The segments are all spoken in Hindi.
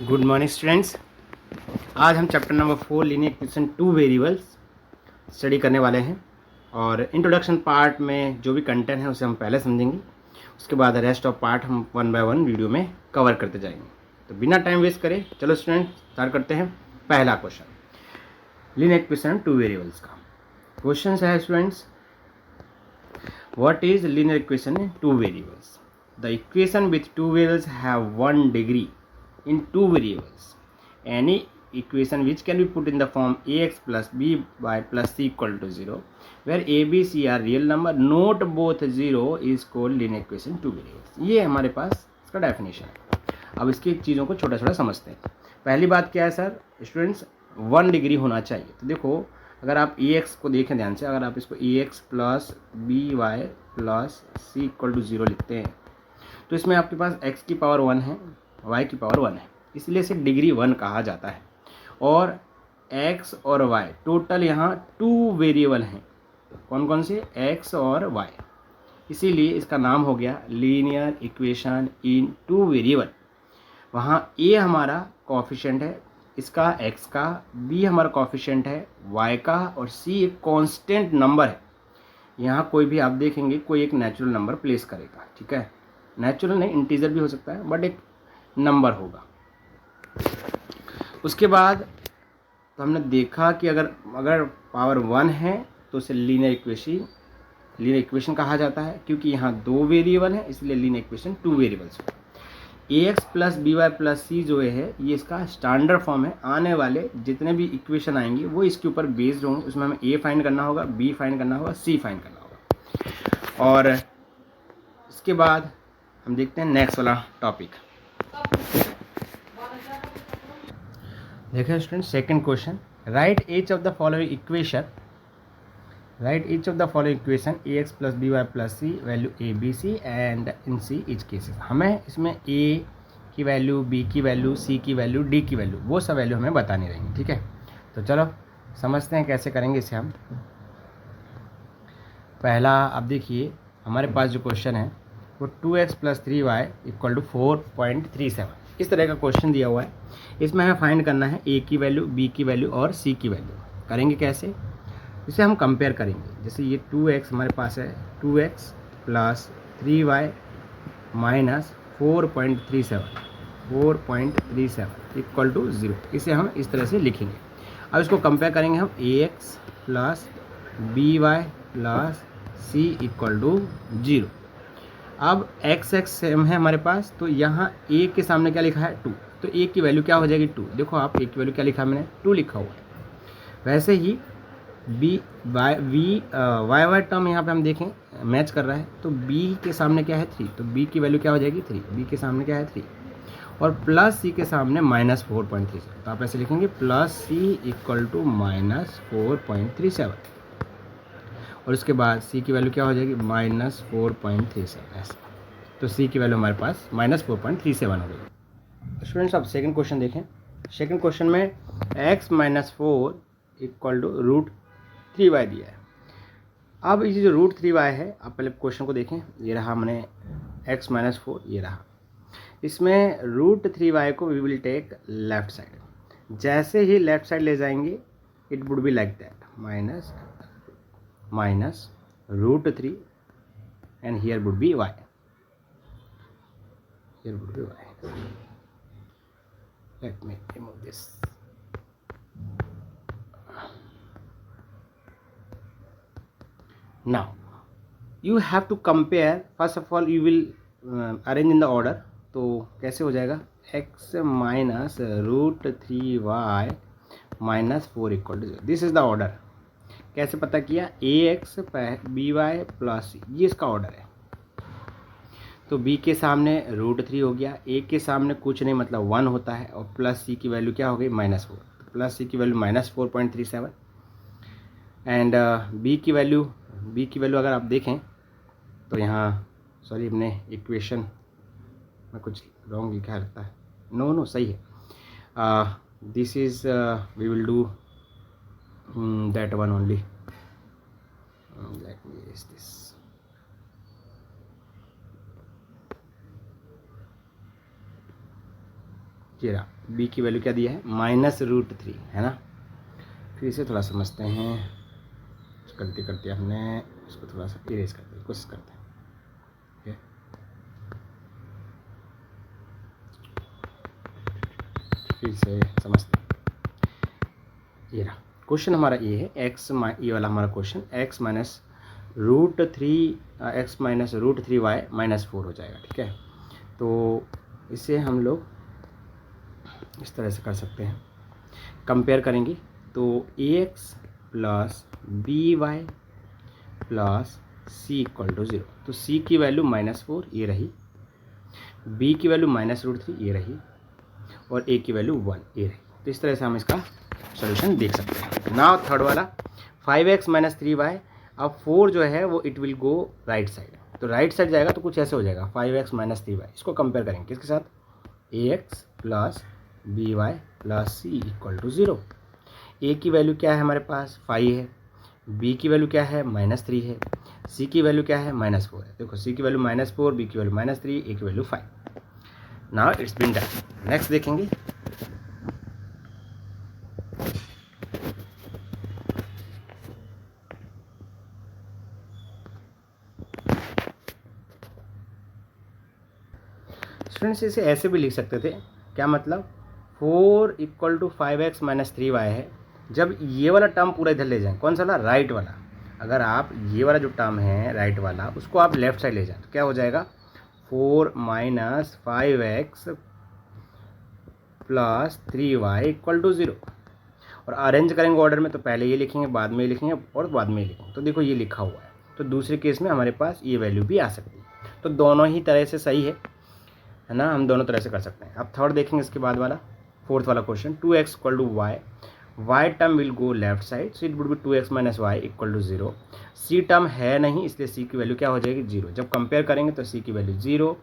Good morning students. आज हम chapter number 4 linear equation two variables study करने वाले हैं और इंट्रोडक्शन पार्ट में जो भी कंटेंट है उसे हम पहले समझेंगे। उसके बाद रेस्ट ऑफ पार्ट हम वन बाय वन वीडियो में कवर करते जाएंगे। तो बिना टाइम वेस्ट करें चलो स्टूडेंट स्टार्ट करते हैं। पहला question linear equation two variables का क्वेश्चन है students, what is linear equation in two variables? The equation with two variables have one degree in two variables. Any equation which can be put in the form ax plus by plus c equal to 0, where a, b, c are real number, not both 0 is called linear equation two variables. ये हमारे पास इसका डेफिनेशन है। अब इसकी चीज़ों को छोटा छोटा समझते हैं। पहली बात क्या है सर स्टूडेंट्स, 1 डिग्री होना चाहिए। तो देखो अगर आप ax को देखें ध्यान से, अगर आप इसको ax plus by plus c equal to 0 लिखते हैं तो इसमें आपके पास x की पावर 1 है, y की पावर 1 है, इसलिए इसे डिग्री 1 कहा जाता है। और x और y टोटल यहाँ 2 वेरिएबल हैं। कौन कौन से? x और y, इसीलिए इसका नाम हो गया linear equation in two variable. वहाँ a हमारा कोएफिशिएंट है इसका x का, b हमारा कोएफिशिएंट है y का, और c एक कांस्टेंट नंबर है। यहाँ कोई भी आप देखेंगे कोई एक नेचुरल नंबर प्लेस करेगा, ठीक है, नेचुरल नहीं इंटीजर भी हो सकता है बट एक नंबर होगा। उसके बाद तो हमने देखा कि अगर पावर 1 है तो उसे लीनियर इक्वेशन कहा जाता है, क्योंकि यहाँ 2 वेरिएबल है इसलिए लीनियर इक्वेशन 2 वेरिएबल्स होगा। ax plus B Y plus C जो है ये इसका स्टैंडर्ड फॉर्म है। आने वाले जितने भी इक्वेशन आएंगे वो इसके ऊपर बेस्ड होंगे। उसमें हमें a फाइंड करना होगा, b फाइंड करना होगा, c फाइंड करना होगा। और इसके बाद हम देखते हैं नेक्स्ट वाला टॉपिक। देखिए student second question, right each of the following equation ax plus B Y plus c value a b c and in c each cases. हमें इसमें a की वैल्यू, b की वैल्यू, c की वैल्यू, d की वैल्यू, वो सब वैल्यू हमें बतानी रहेंगी, ठीक है। तो चलो समझते हैं कैसे करेंगे इसे हम। पहला आप देखिए हमारे पास जो क्वेश्चन है वो 2x plus 3y equal to 4.37 इस तरह का क्वेश्चन दिया हुआ है। इसमें हमें फाइंड करना है a की वैल्यू, b की वैल्यू और c की वैल्यू। करेंगे कैसे? इसे हम कंपेयर करेंगे। जैसे ये 2x हमारे पास है, 2x plus 3y minus 4.37 equal to 0, इसे हम इस तरह से लिखेंगे। अब इसको कंपेयर करेंगे हम ax plus by plus c equal to 0। अब x सेम है हमारे पास, तो यहाँ a के सामने क्या लिखा है 2, तो a की वैल्यू क्या हो जाएगी 2। देखो आप a की वैल्यू क्या लिखा है मैंने, 2 लिखा हुआ है। वैसे ही y टर्म यहाँ पे हम देखें मैच कर रहा है, तो b के सामने क्या है 3, तो b की वैल्यू क्या हो जाएगी 3, b के सामने क्या है 3, और प्लस c के सामने माइनस 4.37, तो आप ऐसे लिखेंगे plus c equal to minus 4.37, और उसके बाद c की वैल्यू क्या हो जाएगी माइनस 4.37 ऐसे। तो c की वैल्यू हमारे पास माइनस 4.37 हो गई। स्टूडेंट्स आप सेकंड क्वेश्चन देखें। सेकंड क्वेश्चन में x minus 4 equal to root 3y दिया है। अब ये जो रूट 3y है, आप पहले क्वेश्चन को देखें, ये रहा मैंने x माइनस 4, ये रहा। इसमें रूट 3y को we will take left side. जैसे ही लेफ्ट साइड ले जाएंगे it would be like that, minus root 3 and here would be y. Let me remove this. Now you have to compare. First of all you will arrange in the order. तो कैसे हो जाएगा, x minus root 3y minus 4 equal to 0, this is the order. कैसे पता किया, ax by प्लस c, ये इसका ऑर्डर है। तो b के सामने रूट 3 हो गया, a के सामने कुछ नहीं मतलब 1 होता है, और प्लस c की वैल्यू क्या हो गई माइनस 4, तो प्लस c की वैल्यू माइनस 4.37 एंड b की वैल्यू अगर आप देखें तो यहाँ सॉरी हमने इक्वेशन में कुछ रॉन्ग लिखा लगता है, नो सही है। This is we will do that one only, let me erase this. ये रहा, बी की वैल्यू क्या दिया है -√3 है ना। फिर इसे थोड़ा समझते हैं, गलती करती है हमने, इसको थोड़ा सा इरेज करते हैं, कोशिश करते हैं। ठीक है, फिर से समझते हैं। ये रहा क्वेश्चन हमारा, ये है एक्स, ये वाला हमारा क्वेश्चन x -√3y -4 हो जाएगा। ठीक है, तो इसे हम लोग इस तरह से कर सकते हैं, कंपेयर करेंगे तो ax plus by plus c = 0। तो c की वैल्यू -4 ये रही, b की वैल्यू -√3 ये रही, और a की वैल्यू 1 ये रही। तो इस तरह से हम इसका सॉल्यूशन देख सकते हैं। नाउ थर्ड वाला 5x - 3y, अब 4 जो है वो it will go right side, तो राइट साइड जाएगा तो कुछ ऐसे हो जाएगा 5x - 3y। इसको कंपेयर करेंगे किसके साथ, ax plus by plus c = 0। a की वैल्यू क्या है हमारे पास 5 है, b की वैल्यू क्या है -3 है, c की वैल्यू क्या है -4 है। देखो c की वैल्यू -4, b की वैल्यू -3, a की value 5। Now it's been done. Next देखेंगे, स्टूडेंट्स इसे ऐसे भी लिख सकते थे, क्या मतलब 4 = 5x - 3y है। जब ये वाला टर्म पूरा इधर ले जाएं, कौन सा वाला, राइट वाला, अगर आप ये वाला जो टर्म है राइट वाला उसको आप लेफ्ट साइड ले जाएं तो क्या हो जाएगा 4 - 5x प्लस 3y = 0। और अरेंज करेंगे ऑर्डर में, तो पहले ये लिखेंगे, बाद में ये लिखेंगे, और बाद में ये लिखेंगे। तो देखो ये लिखा हुआ है, तो दूसरे केस में हमारे पास ये वैल्यू भी आ सकती है। तो दोनों ही तरह से सही है ना, हम दोनों तरह से कर सकते हैं। अब थर्ड देखेंगे इसके बाद वाला, फोर्थ वाला question, 2x = y, y term will go left side, so it would B 2x - y = 0। c term है नहीं, इसलिए c की वैल्यू क्या हो जाएगी 0। जब कंपेयर करेंगे तो c की वैल्यू 0,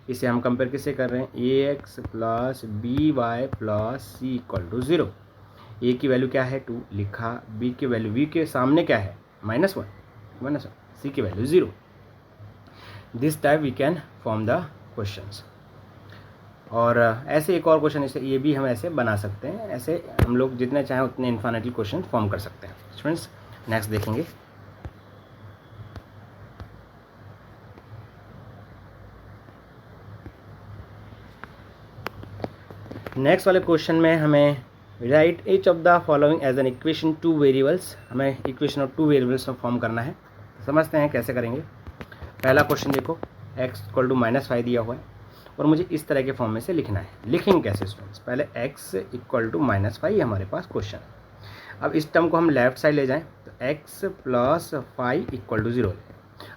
इसे हम कंपेयर किससे कर रहे हैं, ax plus by plus c = 0। a की वैल्यू क्या है 2 लिखा, b की वैल्यू, v के सामने क्या है -1, c की value 0। This type we can form the questions. और ऐसे एक और क्वेश्चन, इसे ये भी हम ऐसे बना सकते हैं, ऐसे हम लोग जितने चाहें उतने इन्फिनिटी क्वेश्चन फॉर्म कर सकते हैं। स्टूडेंट्स नेक्स्ट देखेंगे, नेक्स्ट वाले क्वेश्चन में हमें write each of the following as an equation 2 variables, हमें इक्वेशन ऑफ 2 वेरिएबल्स में फॉर्म करना है। समझते हैं कैसे करेंगे। पहला क्वेश्चन देखो, x = -5 दिया हुआ है और मुझे इस तरह के फॉर्म में से लिखना है। लिखेंगे कैसे स्टूडेंट्स, पहले x = -5 हमारे पास क्वेश्चन है। अब इस टर्म को हम लेफ्ट साइड ले जाएं तो x प्लस 5 = 0 है।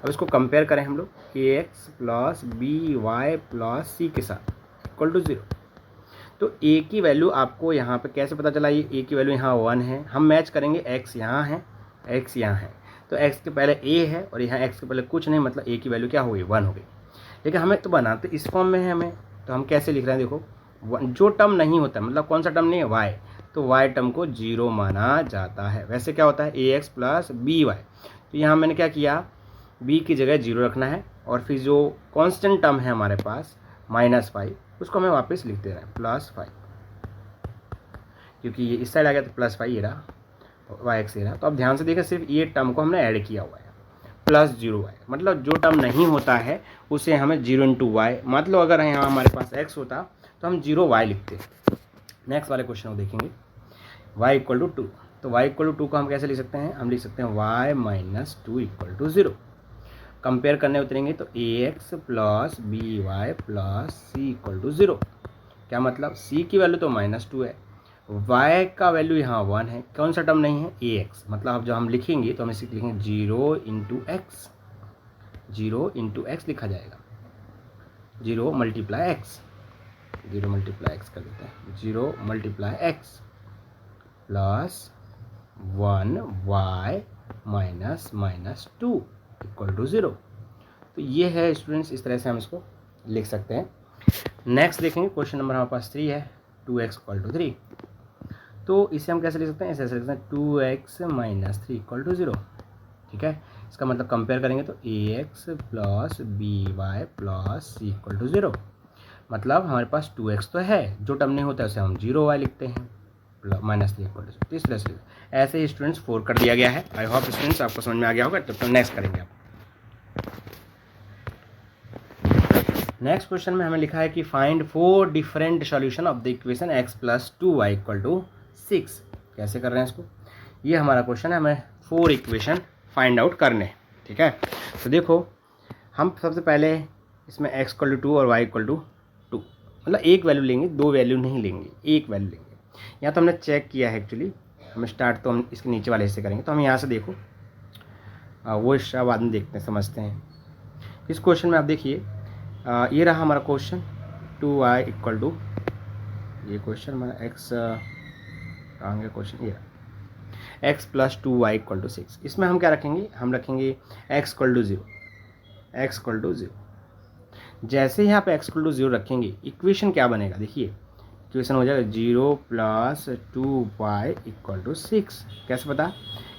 अब इसको कंपेयर करें हम लोग, ax plus by plus c के साथ = 0। तो a की वैल्यू आपको यहाँ पे कैसे पता चला, ये a की वैल्यू यहाँ 1 है, हम मैच करेंगे, x यहाँ है, x यहाँ है, तो x के पहले a है और यहाँ x के पहले कुछ नहीं, मतलब a की वैल्यू क्या हो गई 1 हो गई। लेकिन हमें तो बनाते इस फॉर्म में है हमें, तो हम कैसे लिख रहे हैं, देखो जो टर्म नहीं होता, मतलब कौन सा टर्म नहीं है y, तो y टर्म को 0 माना जाता है। वैसे क्या होता है ax प्लस by, तो यहाँ मैंने क्या किया, b की जगह 0 रखना है, और फिर जो कॉन्स्टेंट टर्म है हमारे पास -5, उसको हमें वापस लिख दे रहे हैं +5, क्योंकि ये इस साइड आ गया तो +5 ये रहा, yx ये रहा। तो अब ध्यान से देखिए, सिर्फ ये टर्म को हमने ऐड किया हुआ है, +0y, मतलब जो टर्म नहीं होता है उसे हमें 0 × y, मतलब अगर यहाँ हमारे पास x होता तो हम 0y लिखते। नेक्स्ट वाले क्वेश्चन को देखेंगे, y = 2, तो y = 2 को हम कैसे लिख सकते हैं, हम लिख सकते हैं y - 2 = 0। कंपेयर करने उतरेंगे तो ax plus by plus c = 0। क्या मतलब, c की वैल्यू तो -2 है, y का वैल्यू यहाँ 1 है, कौन सा टर्म नहीं है ax, मतलब अब जब हम लिखेंगे तो हम इसे लिखेंगे 0 × x, 0 × x लिखा जाएगा, 0 × x, 0 × x कर देते हैं, 0 × x प्लस 1y -2 = 0। तो ये है स्टूडेंट्स, इस तरह से हम इसको लिख सकते हैं। नेक्स्ट देखेंगे, क्वेश्चन नंबर हमारे पास 3 है, 2x = 3, तो इसे हम कैसे लिख सकते हैं, ऐसे लिख सकते हैं 2x - 3 = 0। ठीक है, इसका मतलब कंपेयर करेंगे तो ax plus by plus c = 0। मतलब हमारे पास 2x तो है, जो टर्म नहीं होता है उसे हम 0y लिखते हैं, -3 = 30 प्लस। ऐसे ही स्टूडेंट्स 4 कर दिया गया है। आई होप स्टूडेंट्स आपको समझ में आ गया होगा। तो नेक्स्ट करेंगे आप। नेक्स्ट क्वेश्चन में हमें लिखा है कि find 4 different solution of the equation x + 2y = 6। कैसे कर रहे हैं इसको, ये हमारा क्वेश्चन है, हमें 4 इक्वेशन फाइंड आउट करने हैं। ठीक है, तो देखो हम सबसे पहले इसमें x = 2 और y = 2, मतलब एक वैल्यू लेंगे, 2 वैल्यू नहीं लेंगे, एक वैल्यू लेंगे। यहाँ तो हमने चेक किया है एक्चुअली, हम स्टार्ट तो हम इसके नीचे वाले हिस्से करेंगे। तो हम यहाँ से देखो वो हिस्सा बाद में देखते हैं, समझते हैं। इस क्वेश्चन में आप देखिए, ये रहा हमारा क्वेश्चन 2y = ये क्वेश्चन हमारा x कहाँ गया क्वेश्चन, ये x + 2y = 6। इसमें हम क्या रखेंगे, हम रखेंगे x = 0, x = 0। जैसे ही आप x = 0 रखेंगे, इक्वेशन क्या बनेगा, देखिए इक्वेशन हो जाएगा 0 + 2y = 6। कैसे पता,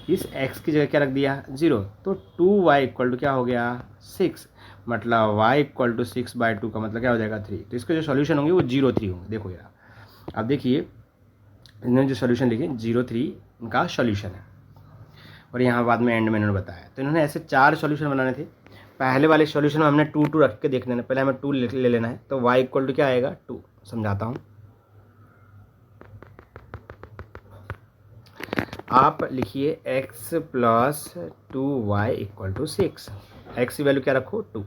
इस x की जगह क्या रख दिया 0, तो 2y = क्या हो गया 6, मतलब y = 6/2 का मतलब क्या हो जाएगा 3। तो इसके जो सॉल्यूशन होंगे वो 0, 3 होंगे। देखो यार, अब देखिए इन्होंने जो सॉल्यूशन लिखे 0, 3 इनका सॉल्यूशन है, और यहाँ बाद में एंड में इन्होंने बताया। तो इन्होंने ऐसे 4 सॉल्यूशन बनाने थे। पहले वाले सॉल्यूशन में हमने 2 2 रख के देख लेना, पहले हमें 2 ले लेना है। तो y = क्या आएगा 2, समझाता हूँ। आप लिखिए x + 2y = 6। x की वैल्यू क्या रखो 2।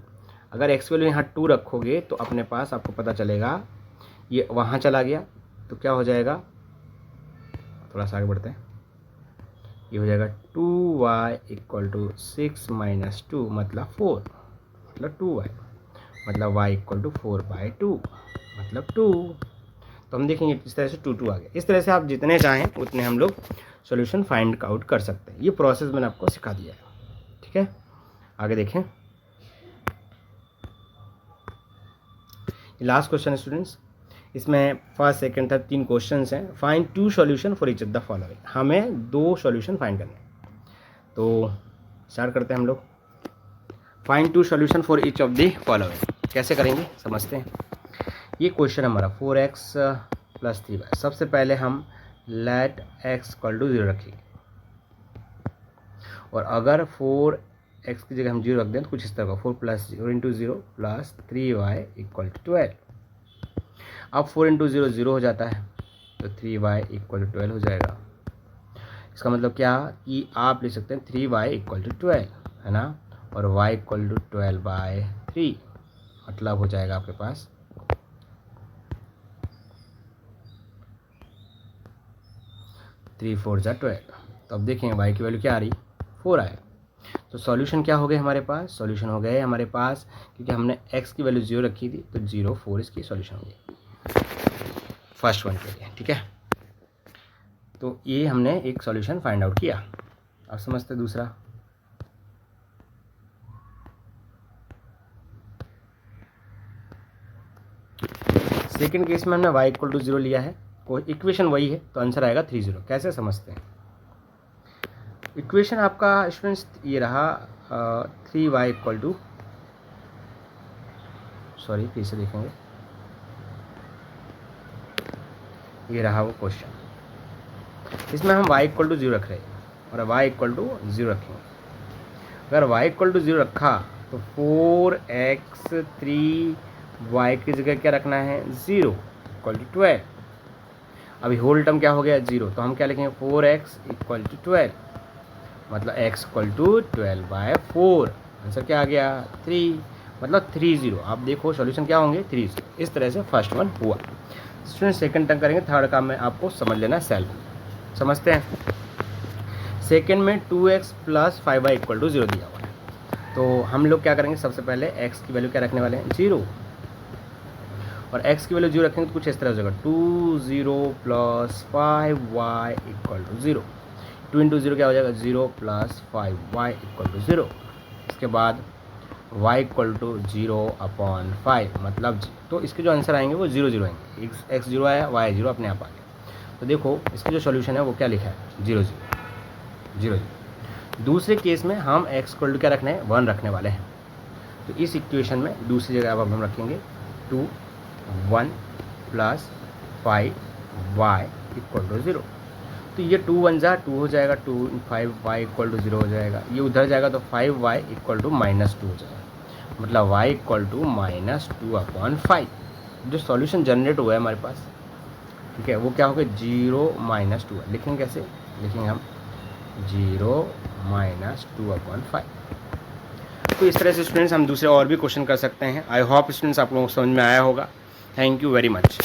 अगर x वैल्यू यहाँ 2 रखोगे तो अपने पास आपको पता चलेगा ये वहाँ चला गया, तो क्या हो जाएगा, थोड़ा सा आगे बढ़ते हैं, ये हो जाएगा 2y = 6 - 2 मतलब 4, मतलब 2y, मतलब y = 4/2 मतलब 2। तो हम देखेंगे इस तरह से 2 2 आ गया। इस तरह से आप जितने चाहें उतने हम लोग सॉल्यूशन फाइंड आउट कर सकते हैं। ये प्रोसेस मैंने आपको सिखा दिया है। ठीक है, आगे देखें। लास्ट क्वेश्चन है स्टूडेंट्स, इसमें फर्स्ट सेकंड थर्ड 3 क्वेश्चंस हैं। Find 2 solution for each of the following. हमें 2 सॉल्यूशन फाइंड करने हैं। तो स्टार्ट करते हैं हम लोग। Find 2 solution for each of the following. कैसे करेंगे समझते हैं। ये क्वेश्चन हमारा 4x + 3y। सबसे पहले हम लेट x = 0 रखेंगे, और अगर 4x की जगह हम 0 रख दें तो कुछ इस तरह का 4 + 0 × 0 + 3y = 12। अब 4 × 0 0 हो जाता है, तो 3y = 12 हो जाएगा। इसका मतलब क्या कि आप लिख सकते हैं 3y = 12, है ना, और y = 12/3, मतलब हो जाएगा आपके पास 3 4 = 12। तो अब देखेंगे y की वैल्यू क्या आ रही, 4 आए। तो सॉल्यूशन क्या हो गए हमारे पास, सॉल्यूशन हो गए हमारे पास, क्योंकि हमने x की वैल्यू 0 रखी थी, तो 0 4 इसकी सॉल्यूशन हो गई फर्स्ट वन के लिए। ठीक है, तो ये हमने एक सॉल्यूशन फाइंड आउट किया। अब समझते दूसरा। सेकंड केस में हमने y = 0 लिया है, कोई इक्वेशन वही है, तो आंसर आएगा 3 0। कैसे समझते हैं। इक्वेशन आपका स्टूडेंट्स ये रहा 3y = सॉरी फिर से देखेंगे, ये रहा वो क्वेश्चन। इसमें हम y = 0 रख रहे हैं और y = 0 रखेंगे। अगर y = 0 रखा तो 4x 3y की जगह क्या रखना है 0 = 12। अभी होल टर्म क्या हो गया 0, तो हम क्या लिखेंगे 4x = 12, मतलब x = 12/4। आंसर क्या आ गया 3, मतलब 3 0। आप देखो सॉल्यूशन क्या होंगे 3 0। इस तरह से फर्स्ट वन हुआ। स्टूडेंट सेकंड टर्म करेंगे, थर्ड का में आपको समझ लेना सेल्फ। समझते हैं। सेकंड में 2x + 5y = 0 दिया हुआ है, तो हम लोग क्या करेंगे, सबसे पहले x की वैल्यू क्या रखने वाले हैं 0, और x की वैल्यू 0 रखेंगे तो कुछ इस तरह हो जाएगा 2 0 + 5y = 0। 2 × 0 क्या हो जाएगा 0 + 5y = 0। इसके बाद y = 0/5 मतलब, तो इसके जो आंसर आएंगे वो 0 0 आएंगे। x 0 आया, y 0 अपने आप आ गया। तो देखो इसका जो सॉल्यूशन है वो क्या लिखा है 0 0 0 0। दूसरे केस में हम x = क्या रखना है 1 रखने वाले हैं। तो इस इक्वेशन में दूसरी जगह अब हम रखेंगे 2, 1 + 5y = 0। तो ये 2 1 जा 2 हो जाएगा, 2 5y = 0 हो जाएगा। ये उधर जाएगा तो 5y = -2 हो जाएगा, मतलब y = -2/5। जो सॉल्यूशन जनरेट हुआ है हमारे पास, ठीक है, वो क्या होगा, 0 - 2। लिखेंगे कैसे, लिखेंगे हम 0 - 2/5। तो इस तरह से स्टूडेंट्स हम दूसरे और भी क्वेश्चन कर सकते हैं। आई होप स्टूडेंट्स आप लोगों को समझ में आया होगा। Thank you very much.